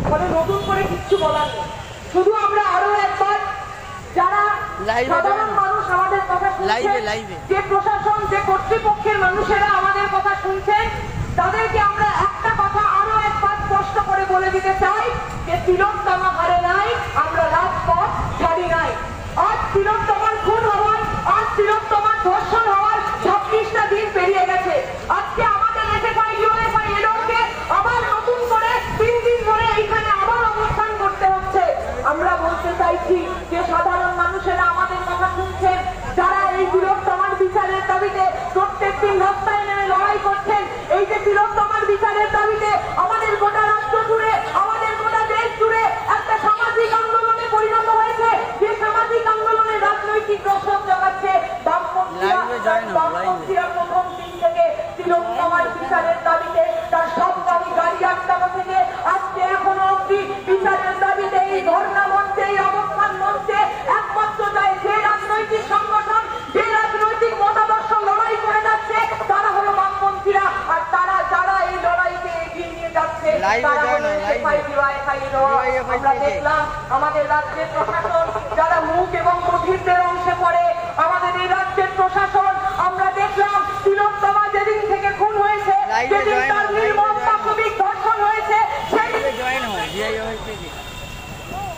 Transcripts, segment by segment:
ফলে নতুন করে কিচ্ছু বলার নেই। শুধু আমরা আরো একবার যারা সাধারণ মানুষ আমাদের কথা শুনছেন, যে প্রশাসন যে কর্তৃপক্ষের মানুষেরা আমাদের কথা শুনছেন, তাদেরকে আমরা একটা কথা আরো একবার স্পষ্ট করে বলে দিতে চাই যে তিলোত্তমা হারে নাই, আমরা রাজপথ ছাড়ি নাই। আজ তিলোত্তমার খুন হওয়ার, আজ তিলোত্তমার ধর্ষণ হওয়ার 26টা দিন পেরিয়ে গেছে। আজকে আমাদের এসএফআই-ইউএফআই-এলওকে আবার নতুন করে 3 দিন ধরে এইখানে আবার অবস্থান করতে হচ্ছে। আমরা বলতে চাইছি যে সাধারণ মানুষেরা আমাদের কথা শুনছেন, যারা এই তিলোত্তমার বিচারের দাবিতে প্রত্যেকদিন রাস্তায় নেমে লড়াই করছেন, এই যে তিলোত্তমার বিচারের দাবিতে আমাদের গোটা রাষ্ট্র জুড়ে, আমাদের গোটা দেশ জুড়ে একটা সামাজিক আন্দোলনে পরিণত হয়েছে, যে সামাজিক আন্দোলনে রাজনৈতিক রসদ জোগাচ্ছে বামপন্থীরা প্রথম দিন থেকে তিলোত্তমার বিচারের দাবিতে তার সব গাড়ি আটকানো থেকে আজকে এখনো অব্দি বিচারের দাবিতে এই ধর্ণা মঞ্চে, এই অবস্থান মঞ্চে একমাত্র যায় যে রাজনৈতিক সংগঠন, যে রাজনৈতিক মতাদর্শ লড়াই করে যাচ্ছে, তারা হলো বামপন্থীরা। আর তারা যারা এই লড়াইকে এগিয়ে নিয়ে যাচ্ছে তারা হলো এসএফআই-ইউএফআই-এলওয়া। আমরা দেখলাম আমাদের রাজ্যের প্রশাসন যারা মুখ এবং বধিরদের অংশে পড়ে, আমাদের এই রাজ্যের প্রশাসন আমরা দেখলাম তিলোত্তমা যেদিন থেকে খুন হয়েছে, যেদিন তার নির্মম পাশবিক ধর্ষণ হয়েছে,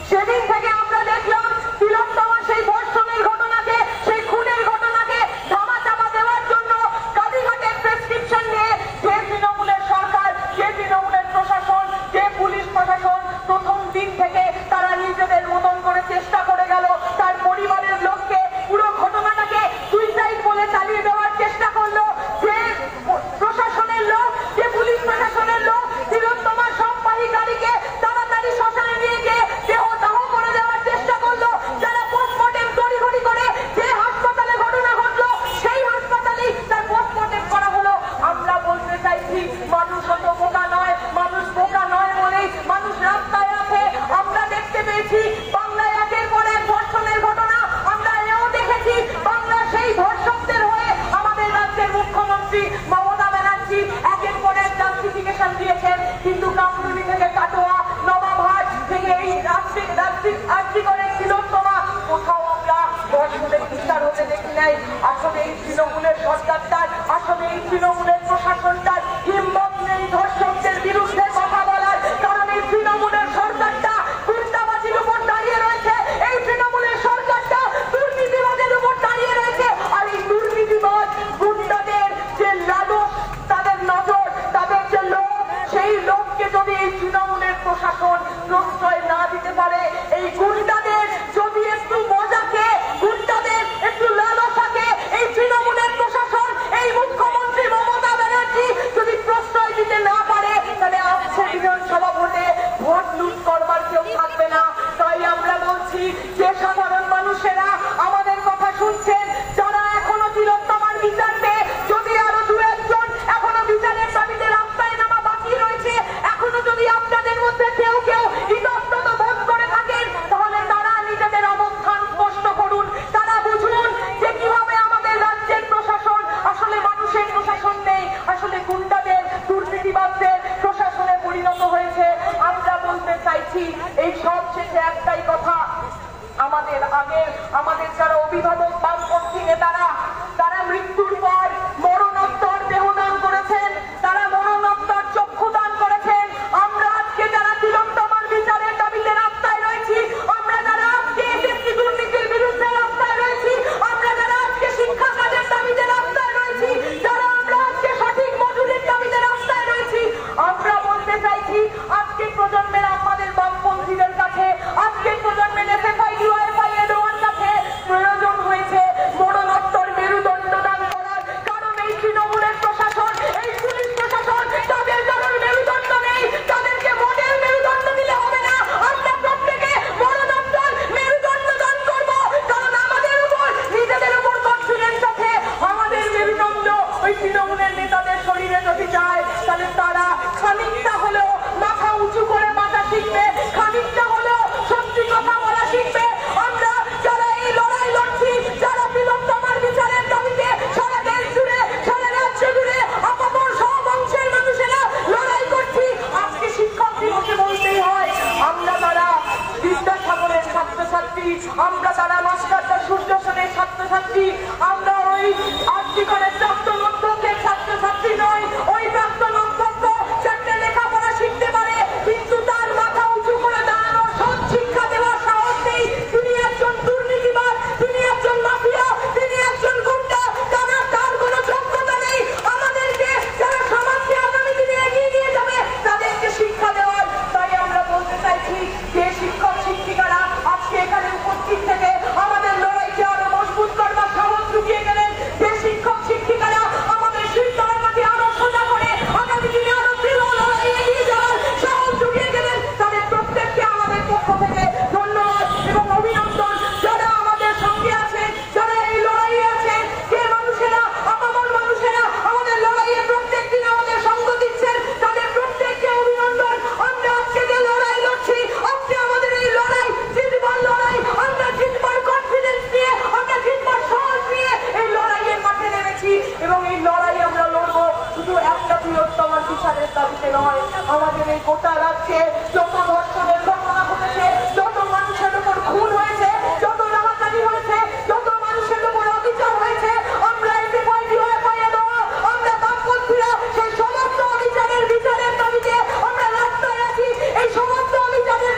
সেদিন থেকে আমরা দেখলাম তিলোত্তমা সেই ধর্ষণের ঘটনাকে, সেই খুনের ঘটনাকে ধামাচাপা দেওয়ার জন্য কালীঘাটের প্রেসক্রিপশন নিয়ে যে তৃণমূলের সরকার, যে তৃণমূলের প্রশাসন, যে পুলিশ প্রশাসন প্রথম দিন থেকে তারা নিজেদের মতন করে চেষ্টা করে গেল, তার পরিবারের লোককে পুরো ঘটনাটাকে সুইসাইড বলে চালিয়ে দেওয়ার চেষ্টা করলো। যে প্রশাসনের লোক, যে পুলিশ প্রশাসনের লোক তিলোত্তমার সববাহী গাড়িকে তাড়াতাড়ি শ্মশানে নিয়ে গিয়ে দেহ দাহ করে দেওয়ার চেষ্টা করলো, যারা পোস্টমর্টেম তড়িঘড়ি করে যে হাসপাতালে ঘটনা ঘটলো সেই হাসপাতালেই তার পোস্টমর্টেম করা হলো। আমরা বলতে চাইছি মানুষ অত বোকা নয়, মানুষ বোকা নয় বলেই মানুষ রাস্তায় আছে। আমরা দেখতে পেয়েছি বাংলায় একের পর এক ধর্ষণের ঘটনা, আমরা এও দেখেছি বাংলা সেই ধর্ষকদের হয়ে আমাদের রাজ্যের মুখ্যমন্ত্রী মমতা ব্যানার্জি একের পর এক জাস্টিফিকেশন দিয়েছেন, কিন্তু কামরুলি থেকে কাটোয়া, নবাবহাট থেকে এই রাজ্যিক করে তিলোত্তমা কোথাও আমরা ধর্ষণের বিচার হতে দেখি নাই। আসলে এই তৃণমূলের সরকারটার, আসলে এই তৃণমূলের প্রশাসনটার হিম্মত নেই ধর্ষকদের বিরুদ্ধে কথা বলার, কারণ এই তৃণমূলের সরকারটা গুন্ডাবাজির উপর দাঁড়িয়ে রয়েছে, এই তৃণমূলের সরকারটা দুর্নীতিবাজের উপর দাঁড়িয়ে রয়েছে। আর এই দুর্নীতিবাজ গুন্ডাদের যে লালস, তাদের নজর, তাদের যে লোক, সেই লোককে যদি এই তৃণমূলের প্রশাসন প্রশ্রয় না দিতে পারে, এই গুন্ডাদের যদি একটু মজাকে, গুন্ডাদের একটু লালসাকে এই তৃণমূলের প্রশাসন, এই মুখ্যমন্ত্রী মমতা ব্যানার্জি যদি প্রশ্রয় দিতে না পারে, তাহলে আসছে বিধানসভা ভোটে ভোট লুট করবার কেউ থাকবে না। তাই আমরা বলছি যে সাধারণ মানুষেরা আমাদের কথা শুনছেন, যারা এখনো তিলোত্তমার বিচার পেয়ে যদি আরো 2-1 এখনো বিচারের দাবিতে রাস্তায় নামা বাকি রয়েছে, এখনো যদি আপনাদের মধ্যে কেউ ইতস্তত আমরা তারা মাস্টারদা সূর্য সেনের ছাত্রছাত্রী, আমরা ওই আর্টিকলের প্রাক্তন অধ্যক্ষের ছাত্রছাত্রী নয়। ওই প্রাক্তন অধ্যক্ষ চারটে লেখাপড়া শিখতে পারে, কিন্তু তার মাথা উঁচু করে দাঁড়ানো সৎ শিক্ষা দেওয়ার সাহস নেই। তিনি একজন দুর্নীতিবাদ, তিনি একজন মাফিয়া, তিনি একজন গুন্ডা, তার কোনো যোগ্যতা নেই আমাদেরকে যারা সমাজকে আগামী দিনে এগিয়ে নিয়ে যাবে তাদেরকে শিক্ষা দেওয়ার। তাই আমরা বলতে চাইছি যে শিক্ষক শিক্ষিকারা আজকে এখানে উপস্থিত থেকে আমাদের লড়াইকে আরো মজবুত করবার সাহস জুগিয়ে গেলেন। যে শিক্ষক শিক্ষিকারা আমাদের শিক্ষার মাঠে আরো সোজা করে আগামী দিনে আরো দৃঢ় লড়াই এগিয়ে যাওয়ার সাহস জুগিয়ে গেলেন, তাদের প্রত্যেককে আমাদের পক্ষ থেকে ধন্যবাদ এবং অভিনন্দন। যারা আমাদের সঙ্গে আছেন, যারা এই লড়াইয়ে আছেন, যে মানুষেরা আপামর মানুষেরা আমাদের লড়াইয়ে প্রত্যেক দিন আমাদের সঙ্গ দিচ্ছেন, তাদের প্রত্যেককে অভিনন্দন। আমরা আজকে যে লড়াই লড়ছি, আজকে আমাদের এই লড়াই জিতবার লড়াই। আমরা জিতবার কনফিডেন্স নিয়ে, আমরা জিতবার সাহস নিয়ে এই লড়াইয়ের মাঠে নেমেছি এবং এই লড়াই আমরা লড়বো শুধু একটা বৃহত্তম বিচারের দাবিতে নয়। আমাদের এই গোটা রাজ্যে যত ধর্ষণের ঘটনা ঘটেছে, যত মানুষের উপর খুন হয়েছে, যত রাহাজানি হয়েছে, যত মানুষের উপর অবিচার হয়েছে, আমরা এতে পাইয়ে দেওয়া আমরা বামপন্থীরা সেই সমস্ত বিচারের দাবিতে আমরা রাস্তায় আছি। এই সমস্ত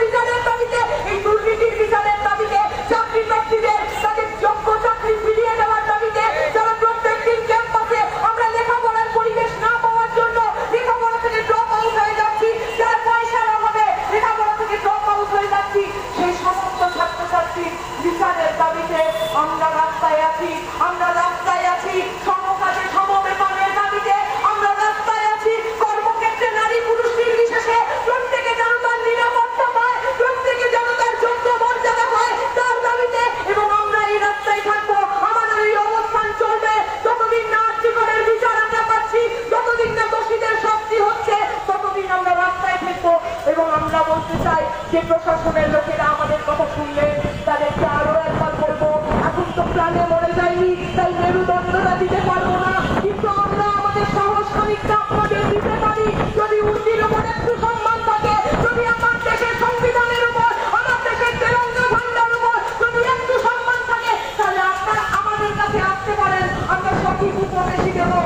বিচারের দাবিতে, এই দুর্নীতির বিচারের দাবিতে, চাকরি প্রার্থীদের তাদের যোগ্য চাকরি ফিরিয়ে দেওয়ার দাবিতে, যারা প্রত্যেক দিন ক্যাম্পাসে আমরা লেখাপড়ার পরিবেশ না পাওয়ার জন্য লেখাপড়া থেকে ড্রপ আউট হয়ে যাচ্ছি, যারা পয়সার অভাবে লেখাপড়া থেকে ড্রপ আউট হয়ে যাচ্ছি, সেই সমস্ত ছাত্রছাত্রী বিচারের দাবিতে আমরা রাস্তায় আছি। আমরা রাস্তায় আছি সমকাজে সমবেতনের দাবিতে, আমরা রাস্তায় আছি কর্মক্ষেত্রে নারী পুরুষ নির্বিশেষে প্রত্যেকে যেন তার নিরাপত্তা পায়, প্রত্যেকে যেন তার যোগ্য মর্যাদা পায় তার দাবিতে। এবং আমরা এই রাস্তায় থাকবো, আমাদের এই অবস্থান চলবে যতদিন না আর্টিকলের বিচার আমরা পাচ্ছি, যতদিন না দোষীদের শাস্তি হচ্ছে, ততদিন আমরা রাস্তায় থাকবো। এবং আমরা বলতে চাই যে প্রশাসনের লোকেরা আমাদের কথা শুনলে তাদেরকে আরো একবার বলবো, এখন তো প্রাণে মরে যায়নি তাই মেরুদণ্ডটা দিতে পারবো না, কিন্তু আমরা আমাদের সাহস খানিকটা আপনাদের দিতে পারি। যদি উর্দির উপর একটু সম্মান থাকে, যদি আমার দেশের সংবিধানের উপর, আমার দেশের তেরঙ্গা ঝান্ডার উপর যদি একটু সম্মান থাকে, তাহলে আপনারা আমাদের কাছে আসতে পারেন। আমরা সঠিক উপদেশই দেবো,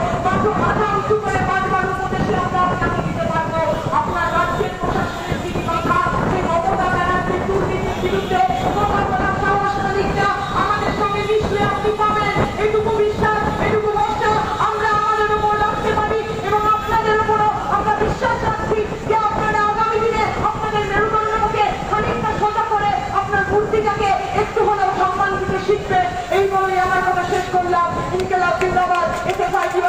মাথা উঁচু করে বাঁচবার উপদেশে আমরা আপনাকে দিতে পারবো। আপনার রাজ্যের প্রশাসনের যিনি মাথা, সেই মমতা ব্যানার্জির দুর্নীতির বিরুদ্ধে কথা বলার সাহস খানিকটা আমাদের সঙ্গে মিশলে আপনি পাবেন। এটুকু বিশ্বাস, এটুকু ভরসা আমরা আমাদের উপর রাখতে পারি এবং আপনাদের উপরও আমরা বিশ্বাস রাখছি যে আপনারা আগামী দিনে আপনাদের মেরুদণ্ডকে খানিকটা সোজা করে আপনার মূর্তিটাকে একটু হলেও সম্মান দিতে শিখবেন। এই বলেই আমার কথা শেষ করলাম। ইনকিলাব জিন্দাবাদ, এতে ফাইজি